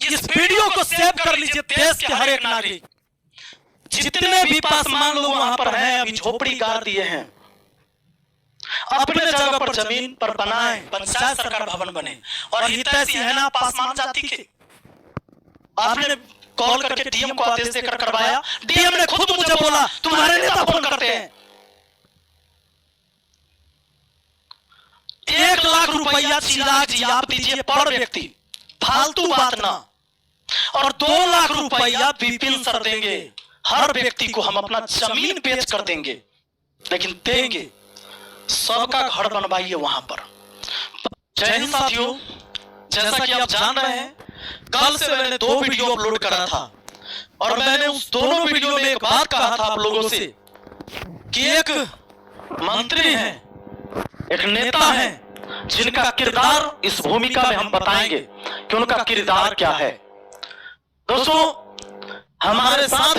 इस वीडियो को सेव कर लीजिए। देश के हर एक नागरिक, जितने भी पासवान लोग वहां पर हैं, अभी झोपड़ी गाड़ दिए हैं, अपने जगह पर जमीन पर बनाए, पंचायत सरकार भवन बने। और हितैषी है ना पासवान जाति के। आपने कॉल करके डीएम को आदेश देकर करवाया, डीएम ने खुद मुझे बोला तुम्हारे नेता फोन करते हैं। 1 लाख रुपया चिराग जी आप दीजिए पर व्यक्ति, फालतू बात ना। और 2 लाख रुपया विपिन सर देंगे, हर व्यक्ति को हम अपना जमीन बेच कर देंगे, लेकिन देंगे। सबका घर बनवाइए वहां पर। जय हिंद साथियों, जैसा कि आप जान रहे हैं, कल से मैंने 2 वीडियो अपलोड करा था और मैंने उस दोनों वीडियो में एक बात कहा था आप लोगों से कि एक मंत्री हैं, एक नेता हैं, जिनका किरदार इस भूमिका में हम बताएंगे कि उनका किरदार क्या है। दोस्तों, हमारे साथ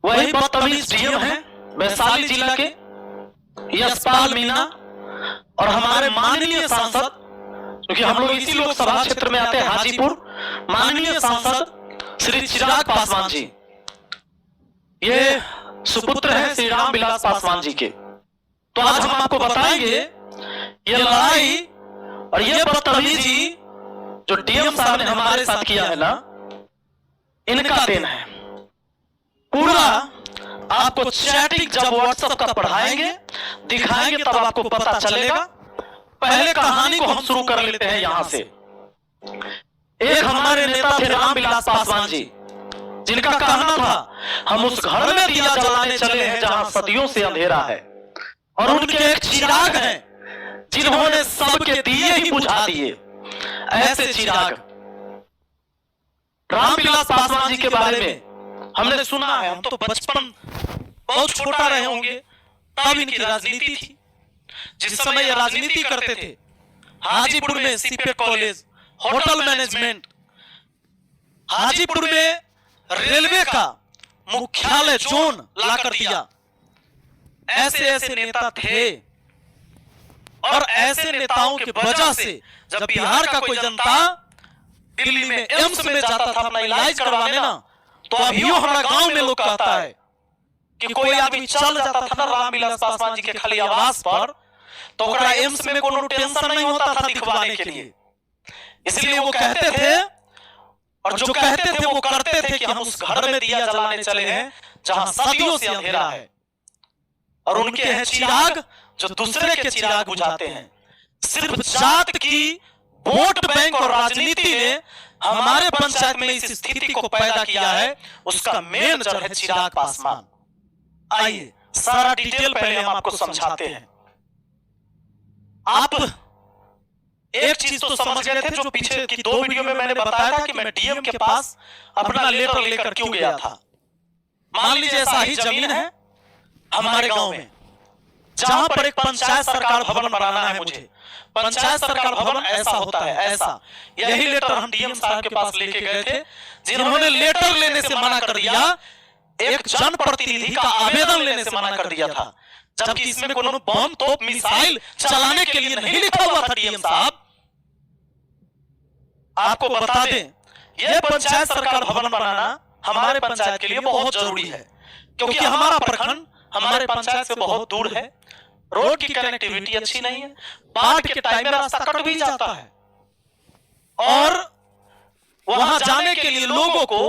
वही बदतमीज डीएम है वैशाली जिला के यशपाल मीणा, और हमारे माननीय सांसद, क्योंकि हम लोग इसी लोकसभा क्षेत्र में आते हैं हाजीपुर, माननीय सांसद श्री चिराग पासवान जी। ये सुपुत्र हैं श्री राम विलास पासवान जी के। तो आज हम आपको बताएंगे ये लड़ाई और ये बदतमीजी जो डीएम साहब ने हमारे साथ किया है ना, इनका देन है। पूरा आपको चैटिंग जब व्हाट्सएप का पढ़ाएंगे, दिखाएंगे, तब आपको पता चलेगा। पहले कहानी को हम शुरू कर लेते हैं यहां से। एक हमारे नेता थे रामविलास पासवान जी, जिनका कहना था हम उस घर में दिया जलाने चले हैं जहां सदियों से अंधेरा है। और उनके एक चिराग हैं जिन्होंने सबके दिए ही बुझा दिए। ऐसे चिराग रामविलास पासवान जी के बारे में हमने सुना है। हम तो बचपन बहुत छोटा रहे होंगे, तब इनकी राजनीति थी। जिस समय ये राजनीति करते थे, हाजीपुर में CIPET college, hotel management, Hajipur में रेलवे का मुख्यालय जोन लाकर दिया। ऐसे ऐसे नेता थे। और ऐसे नेताओं की वजह से जब बिहार का कोई जनता दिल्ली में एम्स में जाता था अपना इलाज करवाने ना, तो अभी हमारा गांव में लोग कहता है कि कोई आदमी चल जाता था ना रामविलास पासवान जी के खाली आवास पर, तो ओकरा एम्स में कोनो टेंशन नहीं होता था दिखवाने के लिए। इसलिए वो कहते थे, और जो कहते थे वो करते थे, कि हम उस घर में दिया जलाने चले हैं जहां सदियों से अंधेरा है। और उनके हैं चिराग जो दूसरे के चिराग बुझाते हैं। सिर्फ जात की वोट बैंक और राजनीति ने हमारे पंचायत में इस स्थिति को पैदा किया है। उसका मेन जड़ है चिराग पासवान। आइए सारा डिटेल पहले हम आपको समझाते हैं। आप एक चीज तो समझ गए थे, जो पीछे की 2 वीडियो में मैंने बताया था कि मैं डीएम के पास अपना लेटर लेकर क्यों गया था। मान लीजिए ऐसा ही जमीन है हमारे गांव में, जहां पर एक पंचायत सरकार भवन बनाना है मुझे। पंचायत सरकार भवन ऐसा होता है, ऐसा। यही लेटर हम डीएम साहब के पास लेके गए थे, जिन्होंने लेटर लेने से मना कर दिया, एक जनप्रतिनिधि का आवेदन लेने से मना कर दिया था। जबकि इसमें कोनो बम तोप मिसाइल चलाने के लिए नहीं लिखा हुआ था। डीएम साहब आपको बता दें, यह पंचायत सरकार भवन बनाना हमारे पंचायत के लिए बहुत जरूरी है, क्योंकि हमारा प्रखंड हमारे पंचायत से बहुत दूर है। रोड की कनेक्टिविटी अच्छी नहीं है, बाढ़ के टाइम में रास्ता कट भी जाता है, और वहां जाने के लिए लोगों को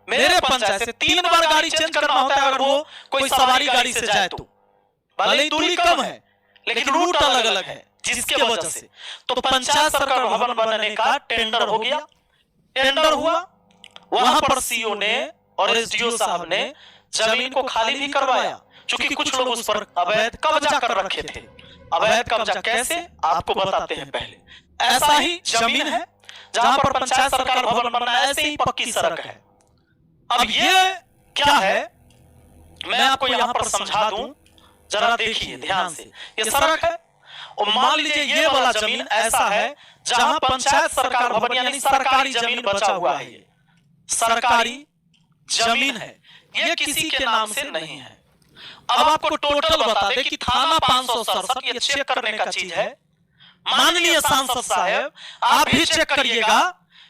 मेरे पंचायत से 3 बार गाड़ी चेंज करना होता है। अगर वो कोई सवारी गाड़ी से जाए तो भले ही दूरी कम है, लेकिन रूट अलग अलग है, जिसके वजह से तो पंचायत सरकार भवन बनने का टेंडर हो गया। टेंडर हुआ, वहां पर सीओ ने और एसडीओ साहब ने जमीन को खाली भी करवाया, क्योंकि कुछ लोग उस पर अवैध कब्जा कर रखे थे। अवैध कब्जा कैसे, आपको बताते हैं। पहले ऐसा ही जमीन है जहां पर पंचायत सरकार भवन बनना है, ऐसे ही पक्की सड़क है। अब ये क्या है, मैं आपको यहां पर समझा दूं, जरा देखिए ध्यान से। ये सड़क है, और मान लीजिए ये वाला जमीन ऐसा है जहां पंचायत सरकार भवन यानी सरकारी जमीन बचा हुआ है। ये सरकारी जमीन है, ये किसी के नाम से नहीं है। अब आपको टोटल बता दें कि थाना 567, ये चेक करने का चीज है। माननीय सांसद साहब, आप भी चेक करिएगा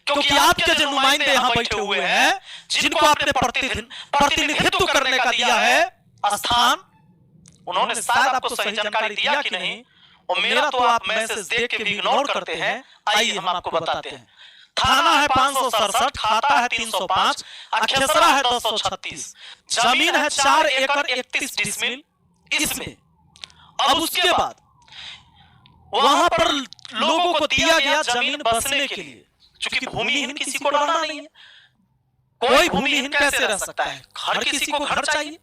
क्योंकि आपके जो नुमाइंदे यहां बैठे हुए हैं, जिनको आपने प्रतिनिधित्व करने का दिया है स्थान, उन्होंने शायद आपको सही जानकारी दिया कि नहीं, और मेरा तो आप मैसेज देख के भी इग्नोर करते हैं। आइए हम आपको बताते हैं। थाना है 567, खाता है 305, अखेसरा है 1036, जमीन है 4 एकड़ 31 डिसमिल इसमें। अब उसके बाद वहां पर लोगों को दिया गया जमीन बसने के लिए, क्योंकि भूमिहीन किसी को रहना नहीं है। कोई भूमिहीन कैसे रह सकता है? हर किसी को घर चाहिए।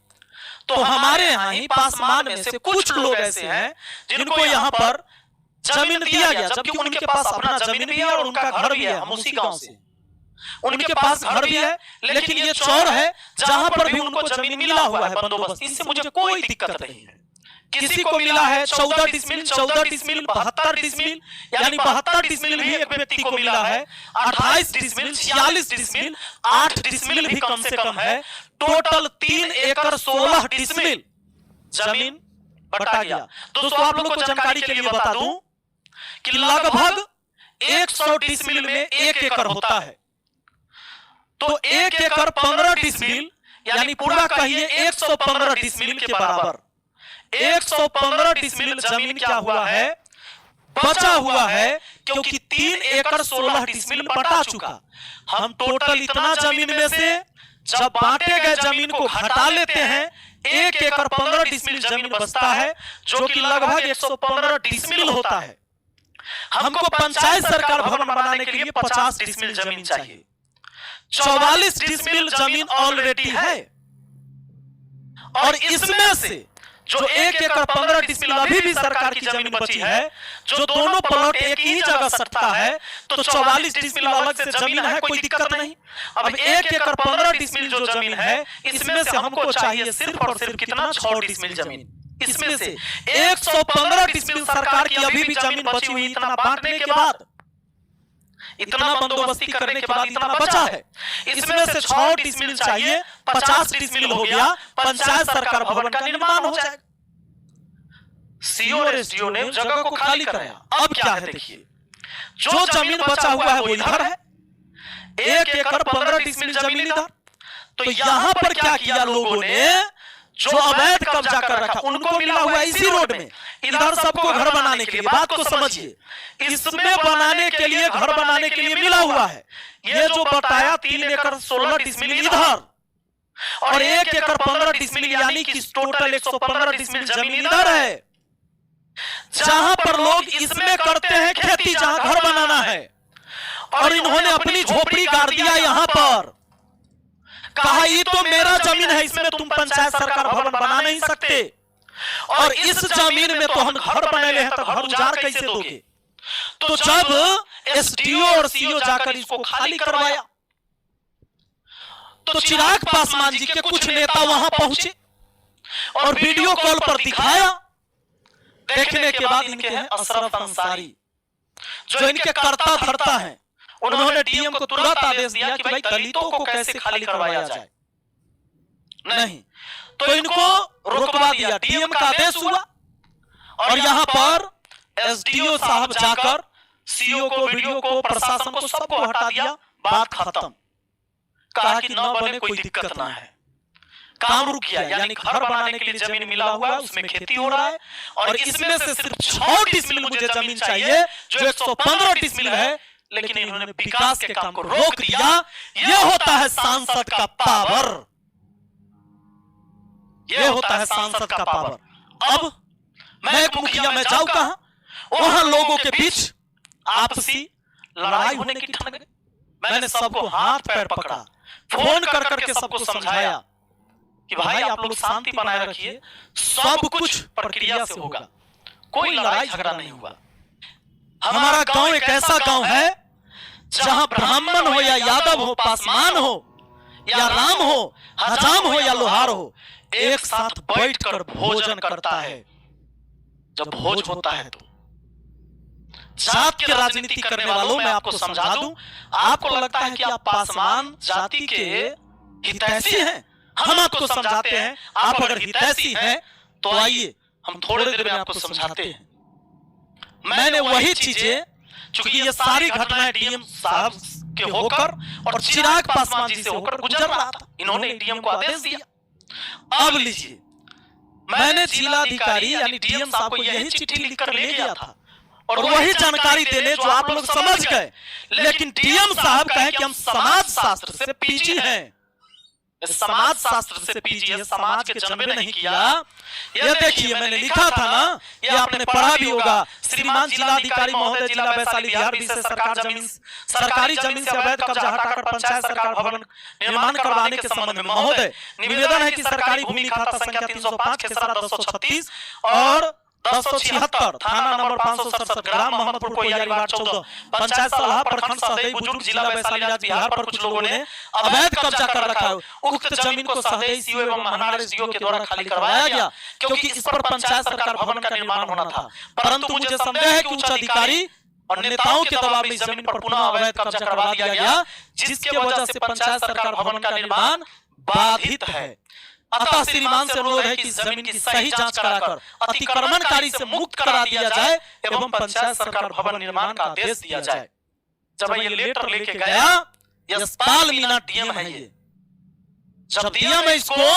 तो हमारे यहाँ ही पासमान में से कुछ लोग ऐसे हैं जिनको यहाँ पर जमीन दिया गया, जबकि उनके पास अपना जमीन भी है और उनका घर भी है। हम उसी गांव से, उनके पास घर भी है, लेकिन ये चौर है जहां पर भी उनको जमीन मिला हुआ है बंदोबस्त। इससे मुझे कोई दिक्कत नहीं है। किसी को मिला है 14 डिसमिल, 14 डिसमिल, 72 डिसमिल, यानी 72 डिसमिल भी एक व्यक्ति को मिला है, 28 डिसमिल, 46 डिसमिल, 8 डिसमिल भी कम से कम है। टोटल 3 एकड़ 16 डिसमिल जमीन बटा गया। दोस्तों आप लोगों को जानकारी के लिए बता दूं कि लगभग 100 डिसमिल में 1 एकड़ होता है। तो 1 एकड़ 15 डिसमिल, यानी पूरा कहिए 115 डिसमिल के बराबर 115 डिसमिल जमीन क्या हुआ है? बचा हुआ है, क्योंकि 3 एकड़ 16 डिसमिल बटा चुका। हम टोटल इतना जमीन में से जब बांटे गए जमीन को घटा लेते हैं, 1 एकड़ 15 डिसमिल जमीन बचता है, जो कि लगभग 115 डिसमिल होता है। हमको पंचायत सरकार भवन बनाने के लिए 50 डिसमिल जमीन चाहिए। 44 डिसमिल जमीन ऑलरेडी है, और इसमें से जो 1 एकड़ 15 डिसमिल अभी भी सरकार की जमीन बची है, जो दोनों प्लॉट एक ही जगह सटता है, तो 44 डिसमिल अलग से जमीन है, कोई दिक्कत नहीं। अब 1 एकड़ 15 डिसमिल जो जमीन है, इसमें से हमको चाहिए सिर्फ और सिर्फ कितना? 6 डिसमिल जमीन। इसमें से 115 डिसमिल सरकार की अभी भी जमीन बची हुई, इतना बांटने के बाद, इतना बंदोबस्ती करने के बाद इतना बचा है। इसमें से 6 डिसमिल चाहिए, 50 डिसमिल हो गया, पंचायत सरकार भवन का निर्माण हो जाएगा। सीओ और एसडीओ ने जगह को खाली कराया। अब क्या है देखिए, जो जमीन बचा हुआ है वो इधर है, 1 एकड़ 15 डिसमिल जमीन इधर। तो यहां पर क्या किया लोगों ने? जो अवैध कब्जा कर रखा उनको मिला हुआ इसी रोड में, इधर सबको घर बनाने के लिए। बात को समझिए, इसमें बनाने के लिए, घर बनाने के लिए मिला हुआ है। ये जो बताया 3 एकड़ 16 डिसमिल इधर और 1 एकड़ 15 डिसमिल, यानी कि टोटल 115 डिसमिल जमीन इधर है, जहां पर लोग इसमें करते हैं खेती, जहां घर बनाना है। और इन्होंने अपनी झोपड़ी गाड़ दिया यहां पर, कहा ये तो मेरा जमीन है, इसमें तुम पंचायत सरकार भवन बना नहीं सकते, और इस जमीन में तो हम घर बनाए हैं, तो घर उजाड़ कैसे दोगे? तो जब एसडीओ और सीओ जाकर इसको खाली करवाया, तो चिराग पासवान जी के कुछ नेता वहां पहुंचे और वीडियो कॉल पर दिखाया। देखने के बाद इनके हैं अशरफ अंसारी, जो इनके कर्ता धर्ता हैं, उन्होंने डीएम को तुरंत आदेश दिया कि भाई दलितों को कैसे खाली करवाया जाए। नहीं, तो इनको रोकवा दिया। डीएम का आदेश हुआ और यहां पर एसडीओ साहब जाकर सीओ को, वीडियो को, प्रशासन को, सबको हटा दिया। बात खत्म। कहा कि न बने, कोई दिक्कत ना है, काम रुक गया। यानी घर बनाने के लिए जमीन मिला हुआ है, उसमें खेती हो रहा है, और इसमें से सिर्फ 6 डिसमिल मुझे जमीन चाहिए, जो 115 डिसमिल है। लेकिन इन्होंने विकास के काम को रोक दिया। यह होता है सांसद का पावर, यह होता है सांसद का पावर। अब मैं एक मुखिया, मैं जाऊं कहां? वहां लोगों के बीच आपसी लड़ाई होने की ठन गई। मैंने सबको हाथ पैर पकड़ा, फोन कर करके सबको समझाया कि भाई आप लोग शांति बनाए रखिए, सब कुछ प्रक्रिया से होगा, कोई लड़ाई झगड़ा नहीं हुआ। हमारा गांव एक ऐसा गांव है जहां ब्राह्मण हो या यादव हो, पासवान हो या राम हो, हजाम हो या लोहार हो, एक साथ बैठकर भोजन करता है। जब भोज होता है तो जात की राजनीति करने वालों, मैं आपको समझा दूं, आपको लगता है कि आप पासवान जाति के हितैषी हैं, हम आपको समझाते हैं। आप अगर हितैषी हैं तो आइए हम थोड़ी देर में आपको समझाते हैं। मैंने वही चीजें चूंकि ये सारी घटनाएं डीएम साहब के होकर और चिराग पासवान जी से होकर गुजर रहा था, इन्होंने डीएम को आदेश दिया। अब लीजिए, मैंने जिलाधिकारी यानी डीएम साहब को यही चिट्ठी लिखकर ले गया था और वही जानकारी देने जो आप लोग समझ गए, लेकिन डीएम साहब कहे कि हम समाज शास्त्र से पीजी हैं। समाज शास्त्र से पीजी है, समाज के जन्म में नहीं किया। ये देखिए, मैंने लिखा था ना, ये आपने पढ़ा भी होगा। श्रीमान जिलाधिकारी महोदय, जिला वैशाली बिहार, विशेष सरकारी जमीन से अवैध कब्जा हटाकर पंचायत सरकार भवन निर्माण करवाने के संबंध में महोदय निवेदन है कि सरकारी भूमि खाता संख्या 305 खेसरा 236 और 1076 थाना नंबर 567 ग्राम मोहम्मदपुर कोइयारी वार्ड 14 पंचायत सलाह प्रखंड सहदेई बुजुर्ग जिला वैशाली राज्य बिहार पर कुछ लोगों ने अवैध कब्जा कर रखा है। उक्त जमीन को सहदेई सीओ एवं महानगर एसडीओ के द्वारा खाली करवाया गया क्योंकि इस पर पंचायत सरकार भवन का निर्माण होना था, परंतु मुझे संदेह है कि उच्च अधिकारी और नेताओं के दबाव में इस जमीन पर पुनः अवैध कब्जा करवा दिया गया, जिसके वजह से पंचायत सरकार भवन का निर्माण बाधित है। अतः श्रीमान से अनुरोध है कि जमीन की सही जांच कराकर अतिक्रमणकारी से मुक्त करा दिया जाए एवं पंचायत सरकार भवन निर्माण का आदेश दिया जाए। जब ये लेटर लेके गया, यशपाल मीणा डीएम है, ये जब दिया मैं इसको,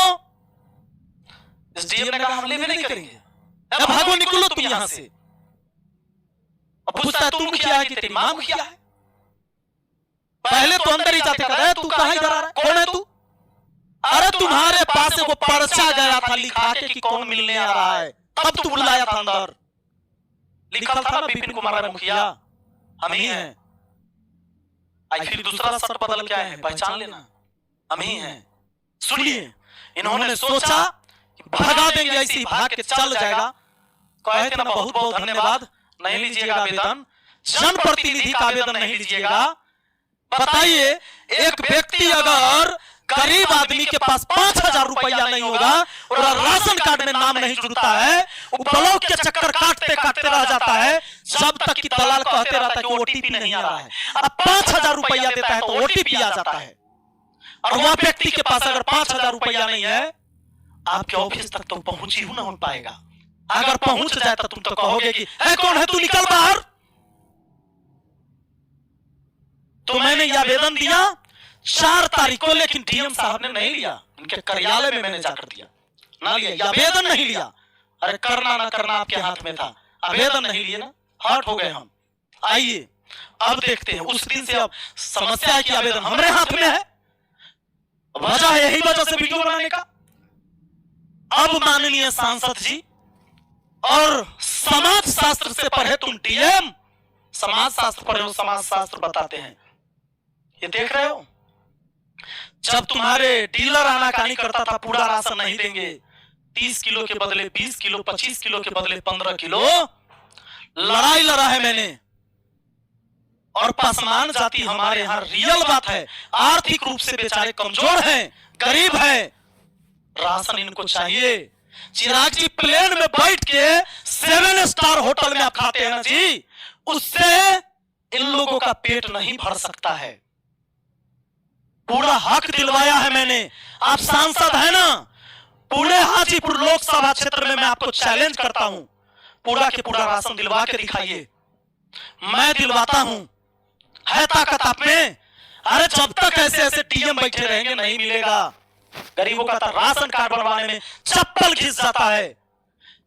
इस डीएम ने कहा हम लेवे नहीं करेंगे, अब भागो निकलो तुम यहां से। अब पूछता है तू मुखिया है कि तेरी मां मुखिया है? पहले तो अंदर ही जाते कहता है तू कहां इधर आ रहा है, कौन है तू? अरे तुम्हारे पास वो पर्चा गया था लिखा के कि कौन मिलने आ रहा है, तब तू बुलाया था अंदर। लिखा था ना विपिन कुमार मुखिया, हम ही हैं। आई फिर दूसरा शर्त बदल क्या है, पहचान लेना, हम ही हैं। सुनिए, इन्होंने सोचा कि भगा देंगे, ऐसे ही भाग के चल जाएगा। कहे थे ना बहुत बहुत धन्यवाद, नहीं लीजिएगा आवेदन, जनप्रतिनिधि का आवेदन नहीं लीजिएगा। बताइए, एक व्यक्ति अगर गरीब आदमी के पास 5000 रुपया नहीं होगा और राशन कार्ड में नाम नहीं जुड़ता है, वो ब्लॉक के चक्कर काटते काटते रह जाता है, जब तक कि दलाल कहते रहता है कि ओटीपी नहीं आ रहा है। अब 5000 रुपया देता है तो ओटीपी आ जाता है, और वह व्यक्ति के पास अगर 5000 रुपया नहीं है, आपके ऑफिस तक तो पहुंच ही ना हो पाएगा। अगर पहुंच जाए तो तुम तो कहोगे कि है कौन है तू, निकल बाहर। तो मैंने यह आवेदन दिया 4 तारीख को, लेकिन डीएम साहब ने नहीं लिया। उनके कार्यालय में मैंने जाकर दिया, ना लिया, आवेदन नहीं लिया। अरे करना ना करना आपके हाथ में था, आवेदन नहीं लिए ना, हर्ट हो गए हम। आइए अब देखते हैं, उस दिन से अब समस्या है कि आवेदन हमारे हाथ में है, वजह है यही वजह से वीडियो बनाने का। अब माननीय सांसद जी और समाज शास्त्र से पढ़े तुम डीएम, समाज शास्त्र पढ़े हो, समाज शास्त्र बताते हैं। ये देख रहे हो, जब तुम्हारे डीलर आनाकानी करता था पूरा राशन नहीं देंगे, 30 किलो के बदले 20 किलो, 25 किलो के बदले 15 किलो, लड़ाई लड़ा है मैंने। और पासवान जाति हमारे यहाँ रियल बात है, आर्थिक रूप से बेचारे कमजोर हैं, गरीब हैं, राशन इनको चाहिए। चिराग जी प्लेन में बैठ के 7 स्टार होटल में आप खाते हैं ना जी, उससे इन लोगों का पेट नहीं भर सकता है। पूरा हक दिलवाया है मैंने, आप सांसद है ना, पूरे हाजीपुर लोकसभा क्षेत्र में मैं आपको चैलेंज करता हूं, पूरा के पूरा राशन दिलवा के दिखाइए। मैं दिलवाता हूं, है ताकत आप में। अरे जब तक ऐसे ऐसे डीएम बैठे रहेंगे नहीं मिलेगा। गरीबों का राशन कार्ड बनवाने में चप्पल घिस जाता है,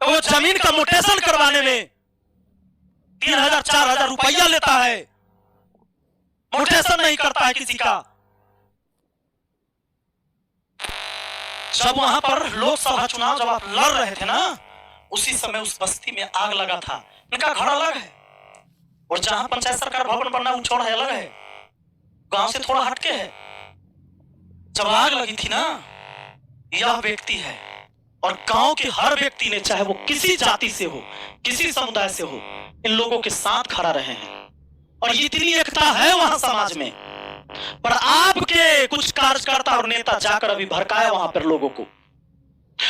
वो जमीन का मोटेशन करवाने में 3000-4000 रुपया लेता है, मोटेशन नहीं करता है किसी का। जब वहां पर लोकसभा चुनाव जब आप लड़ रहे थे ना, उसी समय उस बस्ती में आग लगा था। इनका घर अलग है और जहां पंचायत सरकार भवन बनना उछोड़ है अलग है, गांव से थोड़ा हटके है। जब आग लगी थी ना, यह व्यक्ति है और गांव के हर व्यक्ति ने, चाहे वो किसी जाति से हो, किसी समुदाय से हो, इन लोगों के साथ खड़ा रहे हैं। और इतनी एकता है वहां समाज में, पर आपके कुछ कार्यकर्ता और नेता जाकर अभी भड़काया वहां पर लोगों को।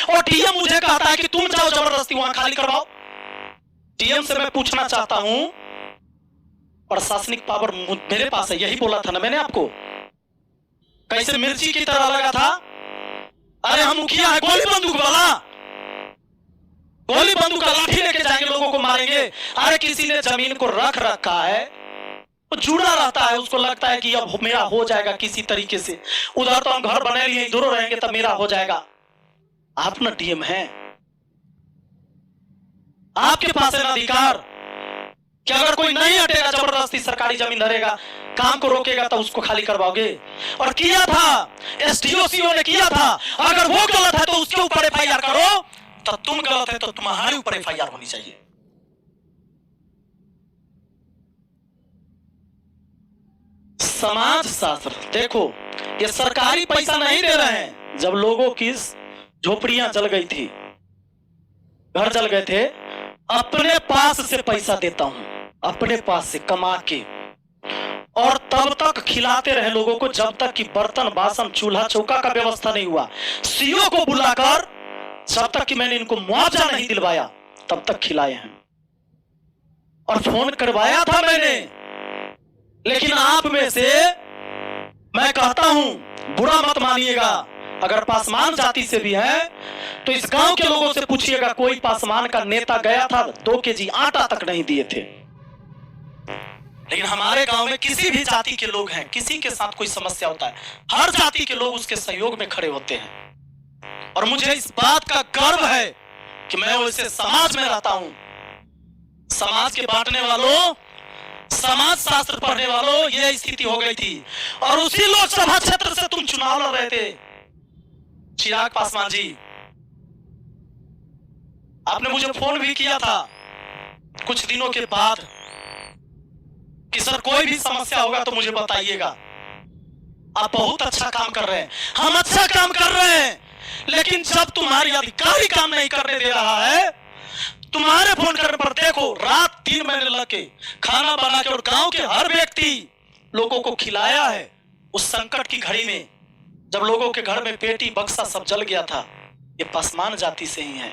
और डीएम मुझे कहता है कि तुम जाओ जबरदस्ती वहां खाली करवाओ। डीएम से मैं पूछना चाहता हूं, प्रशासनिक पावर मेरे पास है, यही बोला था ना मैंने आपको। कैसे मिर्ची की तरह लगा था, अरे हम मुखिया है, गोली बंदूक वाला, गोली बंदूक का लाठी लेके जाएंगे, लोगों को मारेंगे। अरे किसी ने जमीन को रख रखा है, वो जुड़ा रहता है, उसको लगता है कि अब मेरा हो जाएगा किसी तरीके से, उधर तो हम घर बने लिए, इधर रहेंगे तब मेरा हो जाएगा। आप ना डीएम हैं, आपके पास है ना अधिकार कि अगर कोई नहीं हटेगा, जबरदस्ती सरकारी जमीन धरेगा, काम को रोकेगा, तो उसको खाली करवाओगे। और किया था, एसडीओ ने किया था। अगर वो गलत है तो उसके ऊपर एफआईआर करो, तो तुम गलत है तो तुम्हारे ऊपर एफआईआर होनी चाहिए। समाज शास्त्र देखो, ये सरकारी पैसा नहीं दे रहे हैं। जब लोगों की झोपड़ियां जल गई थी, घर जल गए थे, अपने पास से पैसा देता हूं, अपने पास से कमा के, और तब तक खिलाते रहे लोगों को जब तक कि बर्तन बासन चूल्हा चौका का व्यवस्था नहीं हुआ। सीओ को बुलाकर जब तक कि मैंने इनको मुआवजा नहीं दिलवाया तब तक खिलाए हैं, और फोन करवाया था मैंने। लेकिन आप में से मैं कहता हूं, बुरा मत मानिएगा, अगर पासवान जाति से भी है तो इस गांव के लोगों से पूछिएगा, कोई पासवान का नेता गया था 2 केजी आटा तक नहीं दिए थे। लेकिन हमारे गांव में किसी भी जाति के लोग हैं, किसी के साथ कोई समस्या होता है, हर जाति के लोग उसके सहयोग में खड़े होते हैं। और मुझे इस बात का गर्व है कि मैं वैसे समाज में रहता हूं। समाज के बांटने वालों, समाज शास्त्र पढ़ने वालों, यह स्थिति हो गई थी। और उसी लोकसभा क्षेत्र से तुम चुनाव लड़ रहे थे, चिराग पासवान जी। आपने मुझे फोन भी किया था कुछ दिनों के बाद कि सर कोई भी समस्या होगा तो मुझे बताइएगा। आप बहुत अच्छा काम कर रहे हैं, हम अच्छा काम कर रहे हैं, लेकिन जब तुम्हारी अधिकारी काम नहीं करने दे रहा है, तुम्हारे फोन करने पर देखो रात 3 महीने लग के खाना बना के और गांव के हर व्यक्ति लोगों को खिलाया है। उस संकट की घड़ी में जब लोगों के घर में पेटी बक्सा सब जल गया था, ये पासवान जाति से ही है।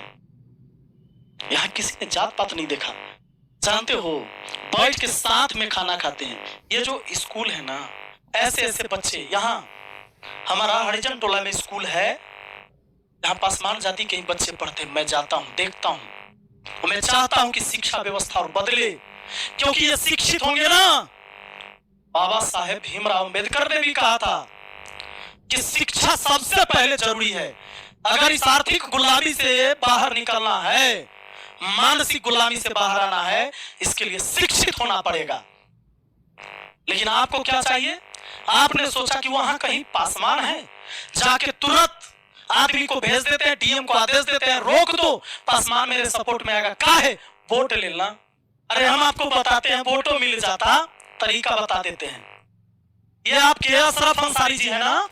यहां किसी ने जात पात नहीं देखा। जानते हो, बैठ के साथ में खाना खाते हैं। ये जो स्कूल है ना, ऐसे ऐसे बच्चे, यहाँ हमारा हरिजन टोला में स्कूल है, यहाँ पासवान जाति के ही बच्चे पढ़ते हैं। मैं जाता हूँ, देखता हूँ, और मैं चाहता हूँ कि शिक्षा व्यवस्था और बदले, क्योंकि ये शिक्षित होंगे ना। बाबा साहेब भीमराव अंबेडकर ने भी कहा था कि शिक्षा सबसे पहले जरूरी है। अगर इस आर्थिक गुलामी से बाहर निकलना है, मानसिक गुलामी से बाहर आना है, इसके लिए शिक्षित होना पड़ेगा। लेकिन आपको क्या चाहिए? आपने सोचा कि वहां कहीं पासवान है, जाके तुरंत आदमी को भेज देते हैं, डीएम को आदेश देते हैं, रोक दो, पासवान मेरे सपोर्ट में आएगा। क्या है? वोट ले लेना। अरे हम आपको बताते हैं, वोटों मिल जाता, तरीका बता देते हैं। ये आपके अशरफ अंसारी जी है ना,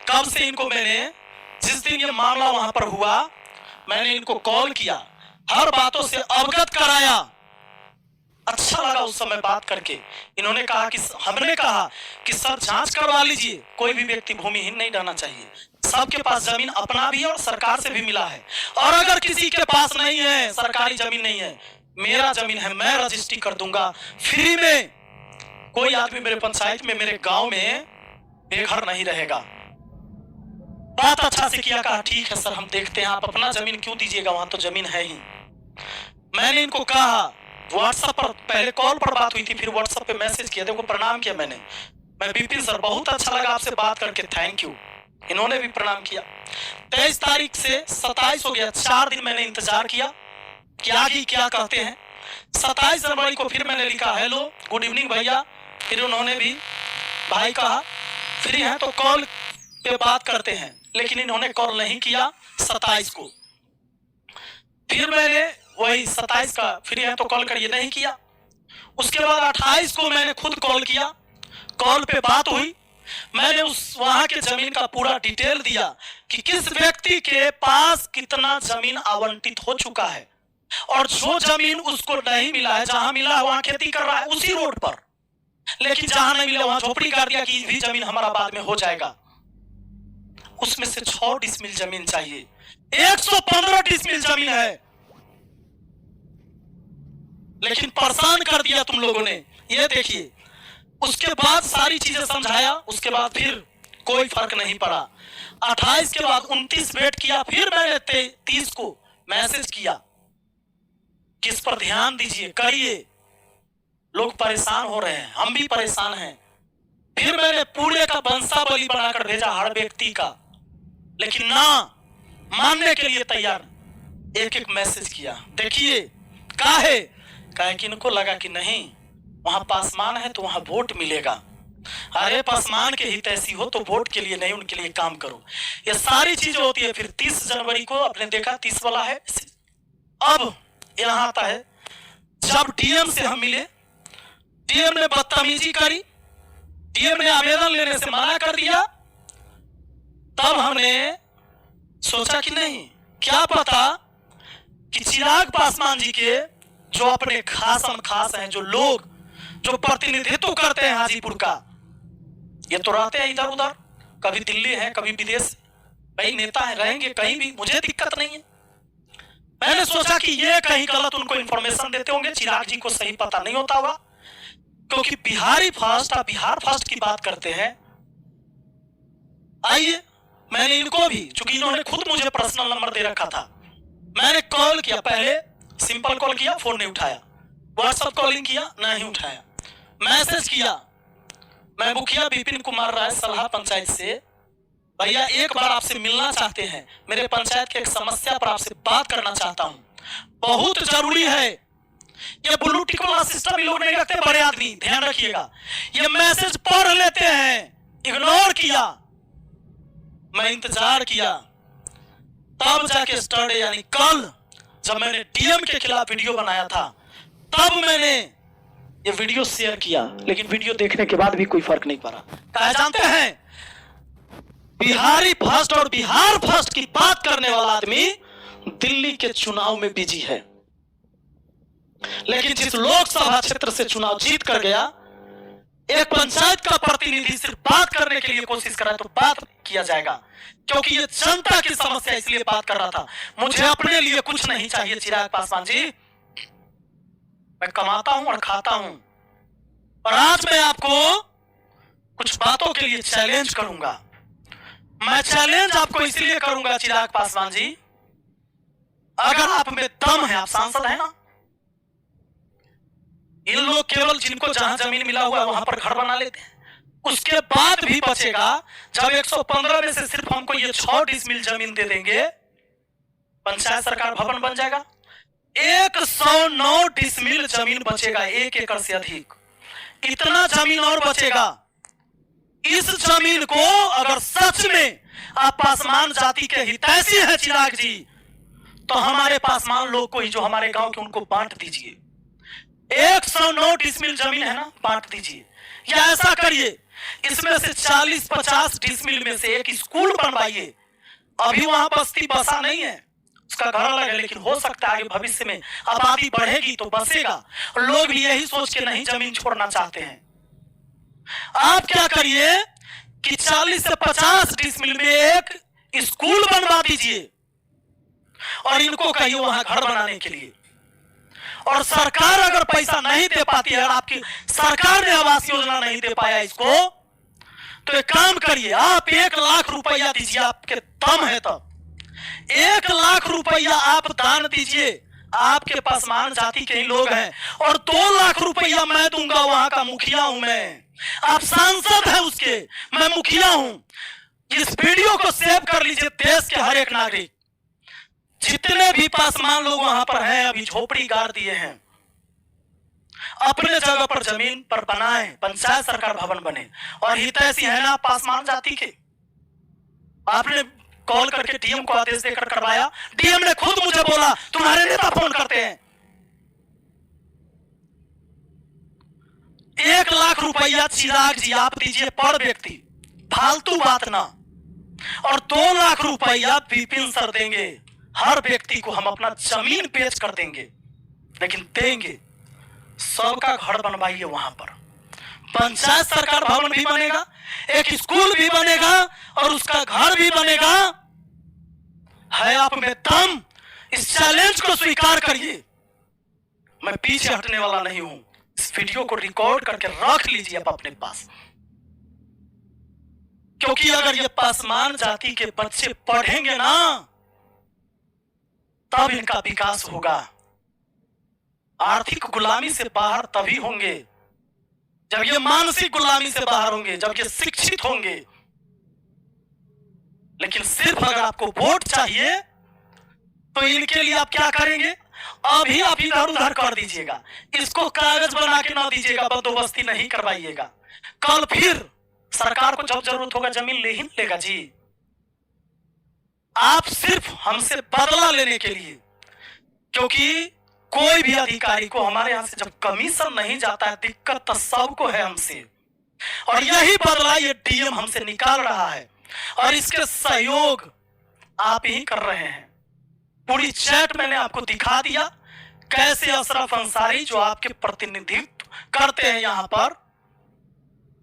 कब से इनको मैंने, जिस दिन ये मामला वहां पर हुआ, मैंने इनको कॉल किया, हर बातों से अवगत कराया। अच्छा लगा उस समय बात करके। इन्होंने कहा कि, हमने कहा कि सर जांच करवा लीजिए, कोई भी व्यक्ति भूमिहीन नहीं रहना चाहिए, सबके पास जमीन अपना भी है और सरकार से भी मिला है। और अगर किसी के पास नहीं है, सरकारी जमीन नहीं है, मेरा जमीन है, मैं रजिस्ट्री कर दूंगा फ्री में। कोई आदमी मेरे पंचायत में, मेरे गांव में बेघर नहीं रहेगा। बात अच्छा से किया, कहा ठीक है सर हम देखते हैं, आप अपना जमीन क्यों दीजिएगा, वहां तो जमीन है ही। मैंने इनको कहा, व्हाट्सएप पर, पहले कॉल पर बात हुई थी, फिर व्हाट्सएप पे मैसेज किया, देखो प्रणाम किया मैंने, मैं विपिन सर बहुत अच्छा लगा आपसे बात करके, थैंक यू। इन्होंने भी प्रणाम किया। 23 तारीख से 27 हो गया, 4 दिन मैंने इंतजार किया कि आगे क्या कहते हैं। 27 जनवरी को फिर मैंने लिखा, हेलो गुड इवनिंग भैया, फिर उन्होंने भी भाई कहा फ्री है तो कॉल पे बात करते हैं, लेकिन इन्होंने कॉल नहीं किया 27 को। फिर मैंने वही 27 का फ्री है तो कॉल करिए, नहीं किया। उसके बाद 28 को मैंने खुद कॉल किया, कॉल पे बात हुई। मैंने उस वहां के जमीन का पूरा डिटेल दिया कि किस व्यक्ति के पास कितना जमीन आवंटित हो चुका है, और जो जमीन उसको नहीं मिला है, जहां मिला है वहां खेती कर रहा है उसी रोड पर, लेकिन जहां नहीं मिला वहां झोपड़ी कर दिया कि भी जमीन हमारा बाद में हो जाएगा। उसमें से 6 डिसमिल जमीन चाहिए, 115 डिसमिल जमीन है, लेकिन परेशान कर दिया तुम लोगों ने। ये देखिए, उसके बाद सारी चीजें समझाया, उसके बाद फिर कोई फर्क नहीं पड़ा। 28 के बाद 29 वेट किया, फिर मैंने 30 को मैसेज किया कि इस पर ध्यान दीजिए, करिए। लोग परेशान हो रहे हैं, हम भी परेशान हैं। फिर मैंने पूरे का वंशावली बनाकर भेजा हर व्यक्ति का, लेकिन ना मानने के लिए तैयार। एक एक मैसेज किया, देखिए काहे कि इनको लगा कि नहीं वहां पासवान है तो वहां वोट मिलेगा। अरे पासवान के हित ऐसी हो तो वोट के लिए नहीं, उनके लिए काम करो। ये सारी चीजें होती है। फिर 30 जनवरी को आपने देखा 30 वाला है। अब यहाँ आता है, जब डीएम से हम मिले, डीएम ने बदतमीजी करी, डीएम ने आवेदन लेने से मना कर दिया। तब हमने सोचा कि नहीं, क्या पता कि चिराग पासवान जी के जो अपने खासम खास हैं, जो लोग जो प्रतिनिधित्व करते हैं हाजीपुर का, ये तो रहते हैं इधर उधर, कभी दिल्ली है कभी विदेश, कई नेता है, रहेंगे कहीं भी, मुझे दिक्कत नहीं है। मैंने सोचा कि ये कहीं गलत उनको इंफॉर्मेशन देते होंगे, चिराग जी को सही पता नहीं होता होगा, क्योंकि बिहारी फर्स्ट, बिहार फर्स्ट की बात करते हैं। आइए, मैंने इनको भी, चूंकि इन्होंने खुद मुझे पर्सनल नंबर दे रखा था, मैंने कॉल किया, पहले सिंपल कॉल किया, फोन नहीं उठाया, व्हाट्सएप कॉलिंग किया, नहीं उठाया, मैसेज किया। मैं मुखिया विपिन कुमार राय सलाह पंचायत से, भैया एक बार आपसे मिलना चाहते हैं, मेरे पंचायत की एक समस्या पर आपसे बात करना चाहता हूं, बहुत जरूरी है। ये ब्लू टिक वाला सिस्टम लोग नहीं रखते, बड़े आदमी ध्यान रखिएगा। ये मैसेज पढ़ लेते हैं, इग्नोर किया। मैं इंतजार किया, तब जाके स्टर्डे यानी कल जब मैंने डीएम के खिलाफ वीडियो बनाया था, तब मैंने ये वीडियो शेयर किया। लेकिन वीडियो देखने के बाद भी कोई फर्क नहीं पड़ा। कहा जानते हैं, बिहारी फर्स्ट और बिहार फर्स्ट की बात करने वाला आदमी दिल्ली के चुनाव में बिजी है, लेकिन जिस लोकसभा क्षेत्र से चुनाव जीत कर गया, एक पंचायत का प्रतिनिधि सिर्फ बात करने के लिए कोशिश कर रहा है तो बात किया जाएगा, क्योंकि ये जनता की समस्या, इसलिए बात कर रहा था। मुझे अपने लिए कुछ नहीं चाहिए चिराग पासवान जी, मैं कमाता हूं और खाता हूं। और आज मैं आपको कुछ बातों के लिए चैलेंज करूंगा। मैं चैलेंज आपको इसलिए करूंगा चिराग पासवान जी, अगर आप में दम है, आप सांसद है ना, इन लोग केवल जिनको जहां जमीन मिला हुआ है वहां पर घर बना लेते हैं, उसके बाद भी बचेगा। जब 115 में से सिर्फ हमको ये 6 डिसमिल जमीन दे देंगे, पंचायत सरकार भवन बन जाएगा। 109 डिसमिल जमीन बचेगा, 1 एकड़ से अधिक, इतना जमीन और बचेगा। इस जमीन को अगर सच में आप पासवान जाति के हितैषी हैं चिराग जी, तो हमारे पासवान लोग को ही, जो हमारे गांव के, उनको बांट दीजिए। 109 डिसमिल जमीन है ना, बांट दीजिए। या ऐसा करिए, इसमें से 40-50 डिसमिल में से एक स्कूल बनवाइए। अभी वहां बस्ती बसा नहीं है, उसका घर अलग है, लेकिन हो सकता है आगे भविष्य में आबादी बढ़ेगी तो बसेगा। और लोग भी यही सोच के नहीं जमीन छोड़ना चाहते हैं। आप क्या करिए कि 40 से 50 डिसमिल में एक स्कूल बनवा दीजिए और इनको कहिए वहां घर बनाने के लिए। और सरकार अगर पैसा नहीं दे पाती है, आपकी सरकार ने आवास योजना नहीं दे पाया इसको, तो एक काम करिए, आप 1 लाख रुपया दीजिए, आपके दम है तो 1 लाख रुपया आप दान दीजिए। आपके पासवान जाति के ही लोग हैं। और 2 लाख रुपया मैं दूंगा, वहां का मुखिया हूं मैं, आप सांसद हैं उसके, मैं मुखिया हूं। इस वीडियो को सेव कर लीजिए, देश के हर एक नागरिक, जितने भी पासवान लोग वहां पर हैं, अभी झोपड़ी गाड़ दिए हैं, अपने जगह पर जमीन पर बनाएं, पंचायत सरकार भवन बने। और हितैषी है ना पासवान जाति के, आपने कॉल करके डीएम को आदेश देकर करवाया, डीएम ने खुद मुझे बोला तुम्हारे नेता फोन करते हैं। 1 लाख रुपया चिराग जी आप दीजिए पर व्यक्ति, फालतू बात ना। और 2 लाख रुपया विपिन सर देंगे, हर व्यक्ति को हम अपना जमीन बेच कर देंगे, लेकिन देंगे। सबका घर बनवाइए, वहां पर पंचायत सरकार भवन भी बनेगा, एक स्कूल भी बनेगा और उसका घर भी बनेगा। है आप में दम, इस चैलेंज को स्वीकार करिए। मैं पीछे हटने वाला नहीं हूं। इस वीडियो को रिकॉर्ड करके रख लीजिए आप अपने पास, क्योंकि अगर ये पासवान जाति के बच्चे पढ़ेंगे ना, तब इनका विकास होगा। आर्थिक गुलामी से बाहर तभी होंगे जब ये मानसिक गुलामी से बाहर होंगे, जब ये शिक्षित होंगे। लेकिन सिर्फ अगर आपको वोट चाहिए तो इनके लिए आप क्या करेंगे? अभी आप इधर उधर कर दीजिएगा, इसको कागज बना के ना दीजिएगा, बंदोबस्ती नहीं करवाइएगा। कल फिर सरकार को जब जरूरत होगा जमीन ले ही लेगा जी। आप सिर्फ हमसे बदला लेने के लिए, क्योंकि कोई भी अधिकारी को हमारे यहां से जब कमीशन नहीं जाता है, दिक्कत तो सबको है हमसे। और यही बदला ये डीएम हमसे निकाल रहा है और इसके सहयोग आप ही कर रहे हैं। पूरी चैट मैंने आपको दिखा दिया कैसे अशरफ अंसारी जो आपके प्रतिनिधित्व करते हैं यहाँ पर,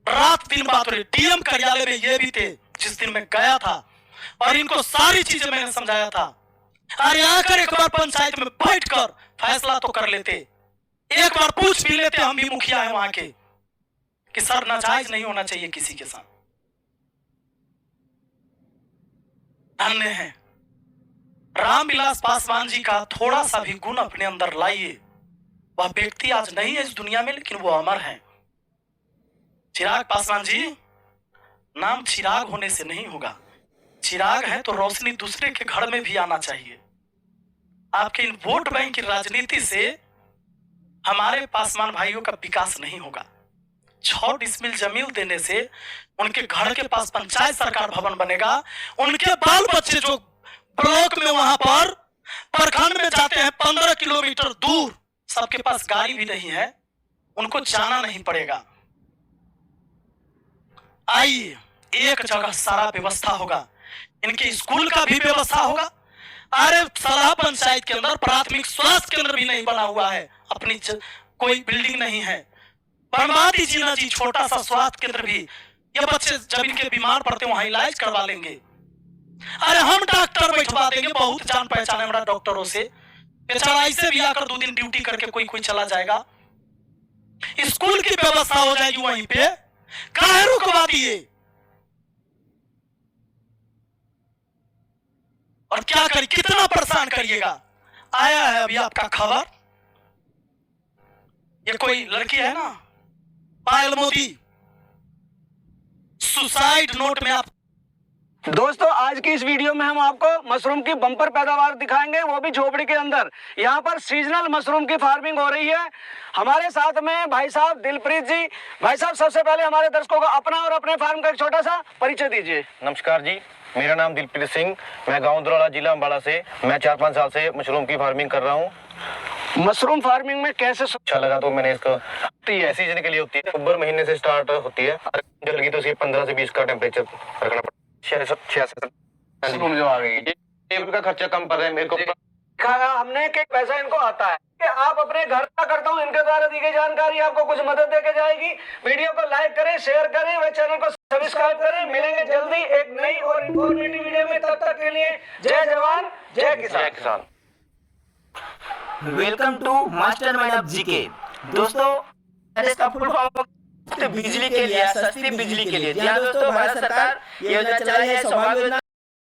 रात दिन बात हो रही। डीएम कार्यालय में ये भी थे जिस दिन मैं गया था और इनको सारी चीजें मैंने समझाया था। अरे आकर एक बार पंचायत में बैठकर फैसला तो कर लेते, एक बार पूछ भी लेते, हम भी मुखिया हैं वहां के, कि सर नाजायज नहीं होना चाहिए किसी के साथ। धन्य है रामविलास पासवान जी का थोड़ा सा भी गुण अपने अंदर लाइए। वह व्यक्ति आज नहीं है इस दुनिया में, लेकिन वो अमर है। चिराग पासवान जी, नाम चिराग होने से नहीं होगा। चिराग है तो रोशनी दूसरे के घर में भी आना चाहिए। आपके इन वोट बैंक की राजनीति से हमारे पासवान भाइयों का विकास नहीं होगा। 6 डिसमिल जमीन देने से उनके घर के पास पंचायत सरकार भवन बनेगा। उनके बाल बच्चे जो ब्लॉक में वहां पर प्रखंड में जाते हैं 15 किलोमीटर दूर, सबके पास गाड़ी भी नहीं है, उनको जाना नहीं पड़ेगा। आइए एक जगह सारा व्यवस्था होगा, इनके स्कूल का भी व्यवस्था होगा। अरे सलाह पंचायत के अंदर प्राथमिक स्वास्थ्य केंद्र भी नहीं बना हुआ है, अपनी कोई बिल्डिंग नहीं है। बनवा दीजिए ना जी छोटा सा स्वास्थ्य केंद्र भी, ये बच्चे जब इनके बीमार पड़ते वहां इलाज करवा लेंगे। अरे हम डॉक्टर बैठवा देंगे, बहुत जान पहचान है हमारा डॉक्टरों से। बेचारा ऐसे भी आकर 2 दिन ड्यूटी करके कोई चला जाएगा। स्कूल की व्यवस्था हो जाएगी वहीं पे, काहे रुकवा दिए? और क्या करिए, कितना परेशान करिएगा। आया है अभी आपका खबर, ये कोई लड़की है ना पायल मोदी, सुसाइड नोट में आप। दोस्तों आज की इस वीडियो में हम आपको मशरूम की बम्पर पैदावार दिखाएंगे, वो भी झोपड़ी के अंदर। यहाँ पर सीजनल मशरूम की फार्मिंग हो रही है। हमारे साथ में भाई साहब दिलप्रीत जी। भाई साहब सबसे पहले हमारे दर्शकों को अपना और अपने फार्म का एक छोटा सा परिचय दीजिए। नमस्कार जी, मेरा नाम दिलप्रीत सिंह, मैं गाँव दुराड़ा जिला अम्बाड़ा से। मैं 4-5 साल से मशरूम की फार्मिंग कर रहा हूँ। मशरूम फार्मिंग में कैसे अच्छा लगा तो मैंने इसको सीजन के लिए होती है, अक्टूबर महीने से स्टार्ट होती है। जल्दी तो 15 से 20 का टेम्परेचर रखना पड़ता है। 66 मशरूम जो आ गई, का खर्चा कम पड़ रहा है मेरे को। हमने कि पैसा इनको आता है कि आप अपने घर का करता हूँ, इनके द्वारा दी गई जानकारी आपको कुछ मदद देके जाएगी। वीडियो को लाइक करें, शेयर करें, व चैनल को सब्सक्राइब करें। मिलेंगे जल्दी एक नई और इंफॉर्मेटिव वीडियो में, तब तक के लिए जय जवान जय किसान। Welcome to mastermind of GK. दोस्तों इसका फुल फॉर्म बिजली के लिए, सस्ती बिजली के लिए। जी हाँ दोस्तों, भारत सरकार ये योजना चलाई है, सौभाग्य योजना।